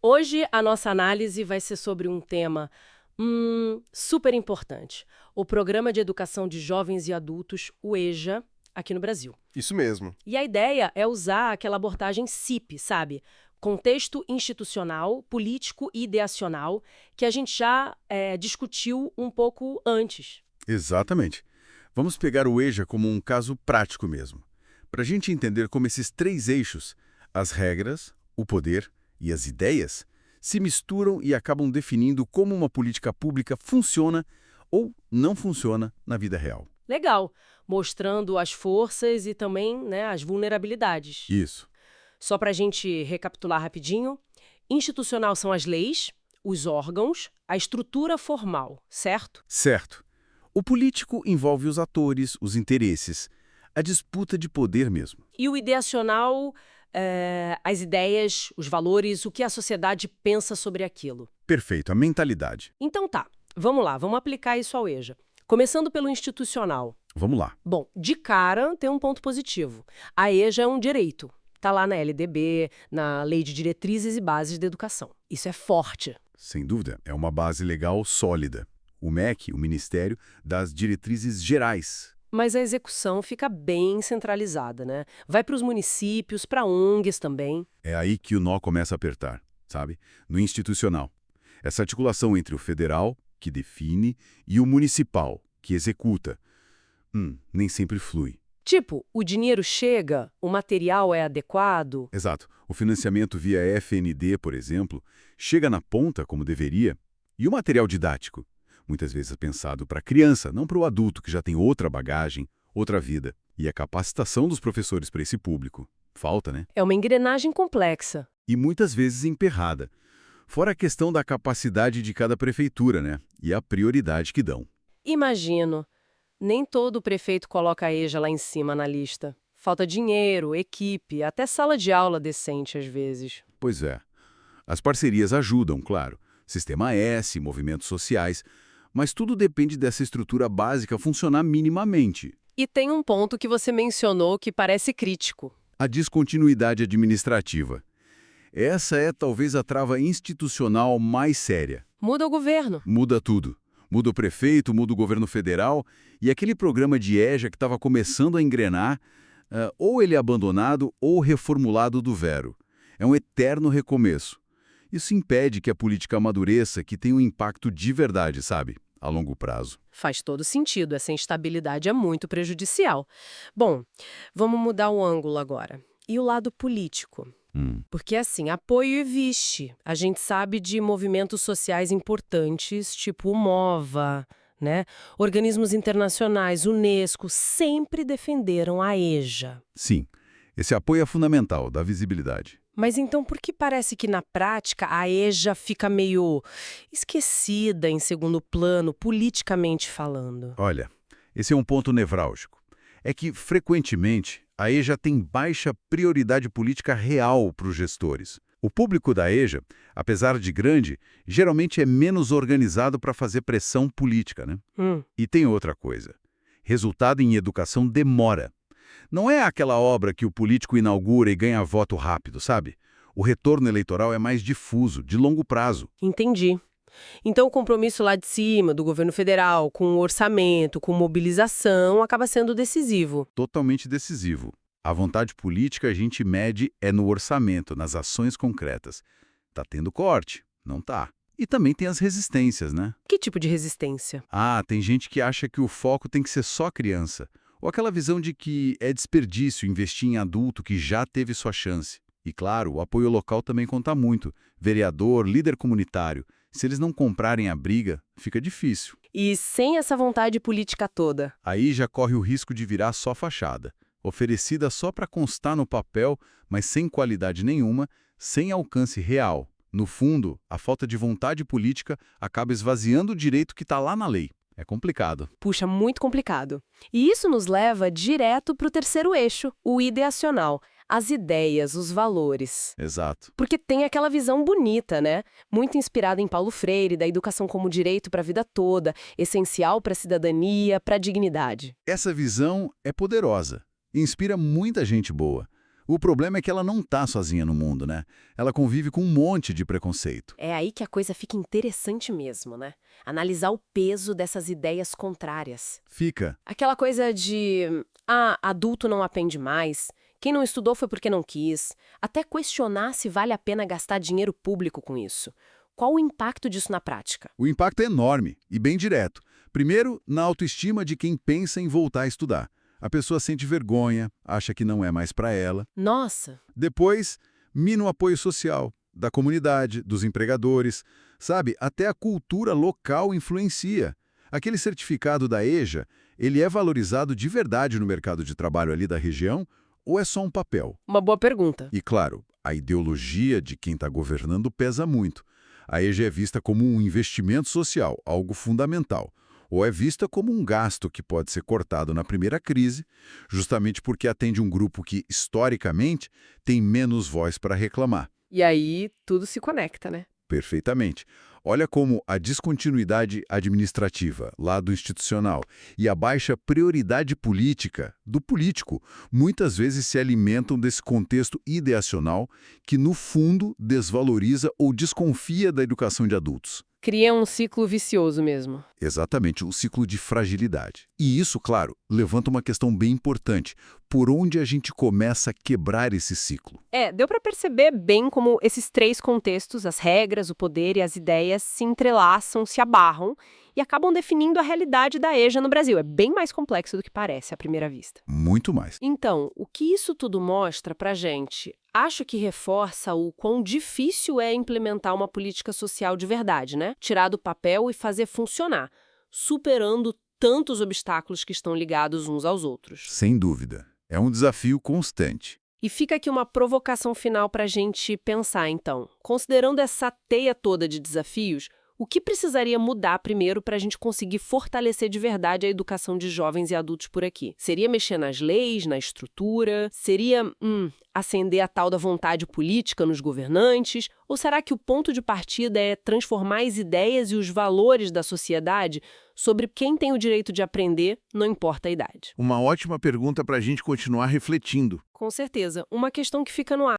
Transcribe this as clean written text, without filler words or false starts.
Hoje a nossa análise vai ser sobre um tema super importante. O Programa de Educação de Jovens e Adultos, o EJA, aqui no Brasil. Isso mesmo. E a ideia é usar aquela abordagem CIP, sabe? Contexto institucional, político e ideacional, que a gente já discutiu um pouco antes. Exatamente. Vamos pegar o EJA como um caso prático mesmo, para a gente entender como esses três eixos, as regras, o poder e as ideias, se misturam e acabam definindo como uma política pública funciona ou não funciona na vida real. Legal, mostrando as forças e também, né, as vulnerabilidades. Isso. Só para a gente recapitular rapidinho, institucional são as leis, os órgãos, a estrutura formal, certo? Certo. O político envolve os atores, os interesses, a disputa de poder mesmo. E o ideacional, as ideias, os valores, o que a sociedade pensa sobre aquilo. Perfeito, a mentalidade. Então tá, vamos lá, vamos aplicar isso ao EJA. Começando pelo institucional. Vamos lá. Bom, de cara tem um ponto positivo. A EJA é um direito. Está lá na LDB, na Lei de Diretrizes e Bases da Educação. Isso é forte. Sem dúvida, é uma base legal sólida. O MEC, o Ministério, dá as diretrizes gerais. Mas a execução fica bem centralizada, né? Vai para os municípios, para ONGs também. É aí que o nó começa a apertar, sabe? No institucional. Essa articulação entre o federal, que define, e o municipal, que executa. Nem sempre flui. Tipo, o dinheiro chega, o material é adequado. Exato. O financiamento via FND, por exemplo, chega na ponta como deveria. E o material didático? Muitas vezes é pensado para a criança, não para o adulto que já tem outra bagagem, outra vida. E a capacitação dos professores para esse público. Falta, né? É uma engrenagem complexa. E muitas vezes emperrada. Fora a questão da capacidade de cada prefeitura, né? E a prioridade que dão. Imagino. Nem todo prefeito coloca a EJA lá em cima na lista. Falta dinheiro, equipe, até sala de aula decente às vezes. Pois é. As parcerias ajudam, claro. Sistema S, movimentos sociais. Mas tudo depende dessa estrutura básica funcionar minimamente. E tem um ponto que você mencionou que parece crítico. A descontinuidade administrativa. Essa é talvez a trava institucional mais séria. Muda o governo. Muda tudo. Muda o prefeito, muda o governo federal, e aquele programa de EJA que estava começando a engrenar, ou ele é abandonado ou reformulado do zero. É um eterno recomeço. Isso impede que a política amadureça, que tem um impacto de verdade, sabe? A longo prazo. Faz todo sentido, essa instabilidade é muito prejudicial. Bom, vamos mudar o ângulo agora. E o lado político? Porque, assim, apoio existe. A gente sabe de movimentos sociais importantes, tipo o MOVA, né? Organismos internacionais, Unesco, sempre defenderam a EJA. Sim, esse apoio é fundamental, dá visibilidade. Mas então por que parece que, na prática, a EJA fica meio esquecida em segundo plano, politicamente falando? Olha, esse é um ponto nevrálgico. É que, frequentemente, a EJA tem baixa prioridade política real para os gestores. O público da EJA, apesar de grande, geralmente é menos organizado para fazer pressão política, né? E tem outra coisa. Resultado em educação demora. Não é aquela obra que o político inaugura e ganha voto rápido, sabe? O retorno eleitoral é mais difuso, de longo prazo. Entendi. Então o compromisso lá de cima, do governo federal, com o orçamento, com mobilização, acaba sendo decisivo. Totalmente decisivo. A vontade política a gente mede no orçamento, nas ações concretas. Tá tendo corte? Não tá. E também tem as resistências, né? Que tipo de resistência? Tem gente que acha que o foco tem que ser só criança. Ou aquela visão de que é desperdício investir em adulto que já teve sua chance. E claro, o apoio local também conta muito. Vereador, líder comunitário. Se eles não comprarem a briga, fica difícil. E sem essa vontade política toda? Aí já corre o risco de virar só fachada. Oferecida só para constar no papel, mas sem qualidade nenhuma, sem alcance real. No fundo, a falta de vontade política acaba esvaziando o direito que está lá na lei. É complicado. Puxa, muito complicado. E isso nos leva direto para o terceiro eixo, o ideacional. As ideias, os valores. Exato. Porque tem aquela visão bonita, né? Muito inspirada em Paulo Freire, da educação como direito para a vida toda, essencial para a cidadania, para a dignidade. Essa visão é poderosa e inspira muita gente boa. O problema é que ela não tá sozinha no mundo, né? Ela convive com um monte de preconceito. É aí que a coisa fica interessante mesmo, né? Analisar o peso dessas ideias contrárias. Fica. Aquela coisa de, adulto não aprende mais, quem não estudou foi porque não quis, até questionar se vale a pena gastar dinheiro público com isso. Qual o impacto disso na prática? O impacto é enorme e bem direto. Primeiro, na autoestima de quem pensa em voltar a estudar. A pessoa sente vergonha, acha que não é mais para ela. Nossa! Depois, mina o apoio social, da comunidade, dos empregadores. Sabe, até a cultura local influencia. Aquele certificado da EJA, ele é valorizado de verdade no mercado de trabalho ali da região ou é só um papel? Uma boa pergunta. E claro, a ideologia de quem está governando pesa muito. A EJA é vista como um investimento social, algo fundamental, ou é vista como um gasto que pode ser cortado na primeira crise, justamente porque atende um grupo que, historicamente, tem menos voz para reclamar. E aí tudo se conecta, né? Perfeitamente. Olha como a descontinuidade administrativa, lado institucional, e a baixa prioridade política, do político, muitas vezes se alimentam desse contexto ideacional que, no fundo, desvaloriza ou desconfia da educação de adultos. Cria um ciclo vicioso mesmo. Exatamente, o ciclo de fragilidade. E isso, claro, levanta uma questão bem importante. Por onde a gente começa a quebrar esse ciclo? Deu para perceber bem como esses três contextos, as regras, o poder e as ideias, se entrelaçam, se abarram e acabam definindo a realidade da EJA no Brasil. É bem mais complexo do que parece à primeira vista. Muito mais. Então, o que isso tudo mostra pra gente? Acho que reforça o quão difícil é implementar uma política social de verdade, né? Tirar do papel e fazer funcionar, superando tantos obstáculos que estão ligados uns aos outros. Sem dúvida. É um desafio constante. E fica aqui uma provocação final para a gente pensar, então. Considerando essa teia toda de desafios, o que precisaria mudar primeiro para a gente conseguir fortalecer de verdade a educação de jovens e adultos por aqui? Seria mexer nas leis, na estrutura? Seria, acender a tal da vontade política nos governantes? Ou será que o ponto de partida é transformar as ideias e os valores da sociedade sobre quem tem o direito de aprender, não importa a idade? Uma ótima pergunta para a gente continuar refletindo. Com certeza. Uma questão que fica no ar.